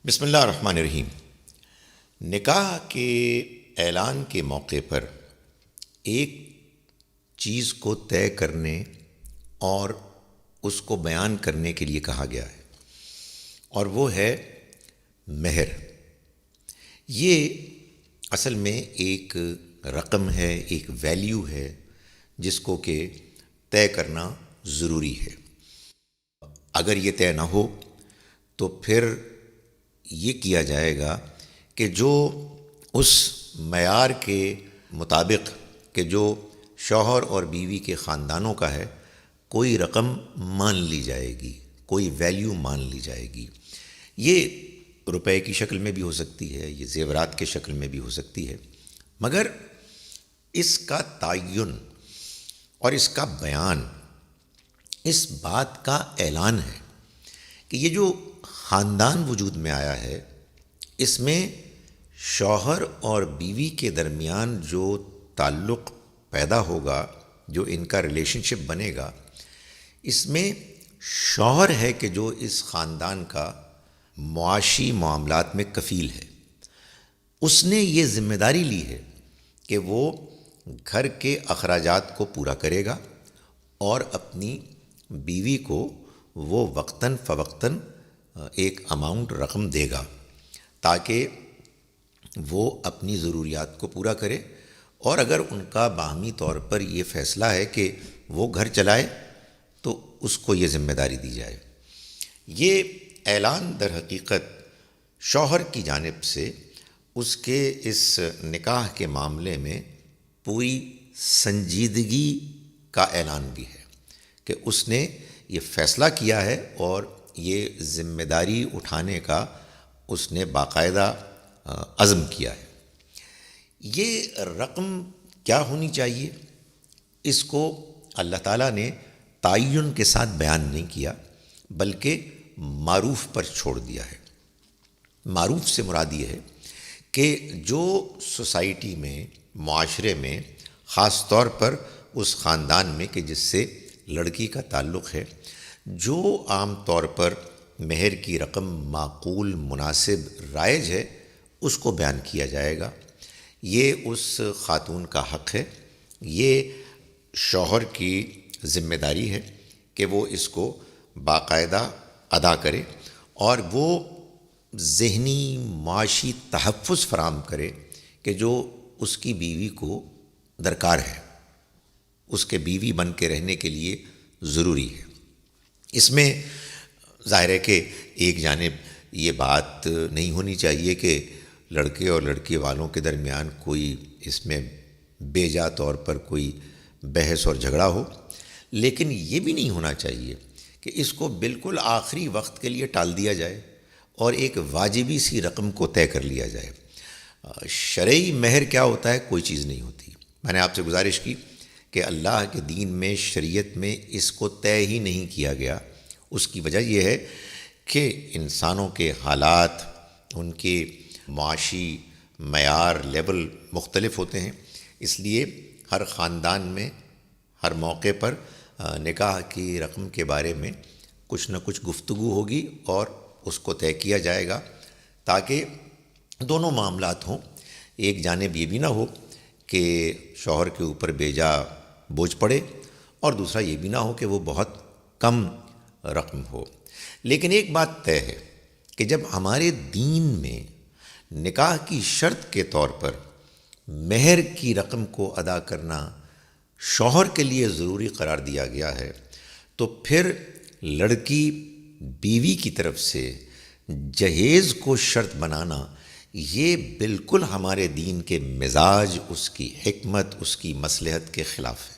بسم اللہ الرحمن الرحیم۔ نکاح کے اعلان کے موقع پر ایک چیز کو طے کرنے اور اس کو بیان کرنے کے لیے کہا گیا ہے، اور وہ ہے مہر۔ یہ اصل میں ایک رقم ہے، ایک ویلیو ہے جس کو کہ طے کرنا ضروری ہے۔ اگر یہ طے نہ ہو تو پھر یہ کیا جائے گا کہ جو اس معیار کے مطابق کہ جو شوہر اور بیوی کے خاندانوں کا ہے، کوئی رقم مان لی جائے گی، کوئی ویلیو مان لی جائے گی۔ یہ روپے کی شکل میں بھی ہو سکتی ہے، یہ زیورات کے شکل میں بھی ہو سکتی ہے، مگر اس کا تعین اور اس کا بیان اس بات کا اعلان ہے کہ یہ جو خاندان وجود میں آیا ہے، اس میں شوہر اور بیوی کے درمیان جو تعلق پیدا ہوگا، جو ان کا ریلیشن شپ بنے گا، اس میں شوہر ہے کہ جو اس خاندان کا معاشی معاملات میں کفیل ہے۔ اس نے یہ ذمہ داری لی ہے کہ وہ گھر کے اخراجات کو پورا کرے گا اور اپنی بیوی کو وہ وقتاً فوقتاً ایک اماؤنٹ رقم دے گا تاکہ وہ اپنی ضروریات کو پورا کرے، اور اگر ان کا باہمی طور پر یہ فیصلہ ہے کہ وہ گھر چلائے تو اس کو یہ ذمہ داری دی جائے۔ یہ اعلان در حقیقت شوہر کی جانب سے اس کے اس نکاح کے معاملے میں پوری سنجیدگی کا اعلان بھی ہے کہ اس نے یہ فیصلہ کیا ہے اور یہ ذمہ داری اٹھانے کا اس نے باقاعدہ عزم کیا ہے۔ یہ رقم کیا ہونی چاہیے، اس کو اللہ تعالیٰ نے تعین کے ساتھ بیان نہیں کیا، بلکہ معروف پر چھوڑ دیا ہے۔ معروف سے مراد یہ ہے کہ جو سوسائٹی میں، معاشرے میں، خاص طور پر اس خاندان میں کہ جس سے لڑکی کا تعلق ہے، جو عام طور پر مہر کی رقم معقول، مناسب، رائج ہے، اس کو بیان کیا جائے گا۔ یہ اس خاتون کا حق ہے، یہ شوہر کی ذمہ داری ہے کہ وہ اس کو باقاعدہ ادا کرے اور وہ ذہنی معاشی تحفظ فراہم کرے کہ جو اس کی بیوی کو درکار ہے، اس کے بیوی بن کے رہنے کے لیے ضروری ہے۔ اس میں ظاہر ہے کہ ایک جانب یہ بات نہیں ہونی چاہیے کہ لڑکے اور لڑکی والوں کے درمیان کوئی اس میں بے جا طور پر کوئی بحث اور جھگڑا ہو، لیکن یہ بھی نہیں ہونا چاہیے کہ اس کو بالکل آخری وقت کے لیے ٹال دیا جائے اور ایک واجبی سی رقم کو طے کر لیا جائے۔ شرعی مہر کیا ہوتا ہے؟ کوئی چیز نہیں ہوتی۔ میں نے آپ سے گزارش کی کہ اللہ کے دین میں، شریعت میں اس کو طے ہی نہیں کیا گیا۔ اس کی وجہ یہ ہے کہ انسانوں کے حالات، ان کے معاشی معیار، لیول مختلف ہوتے ہیں، اس لیے ہر خاندان میں ہر موقع پر نکاح کی رقم کے بارے میں کچھ نہ کچھ گفتگو ہوگی اور اس کو طے کیا جائے گا تاکہ دونوں معاملات ہوں۔ ایک جانب یہ بھی نہ ہو کہ شوہر کے اوپر بے جا بوجھ پڑے، اور دوسرا یہ بھی نہ ہو کہ وہ بہت کم رقم ہو۔ لیکن ایک بات طے ہے کہ جب ہمارے دین میں نکاح کی شرط کے طور پر مہر کی رقم کو ادا کرنا شوہر کے لیے ضروری قرار دیا گیا ہے، تو پھر لڑکی بیوی کی طرف سے جہیز کو شرط بنانا یہ بالکل ہمارے دین کے مزاج، اس کی حکمت، اس کی مصلحت کے خلاف ہے۔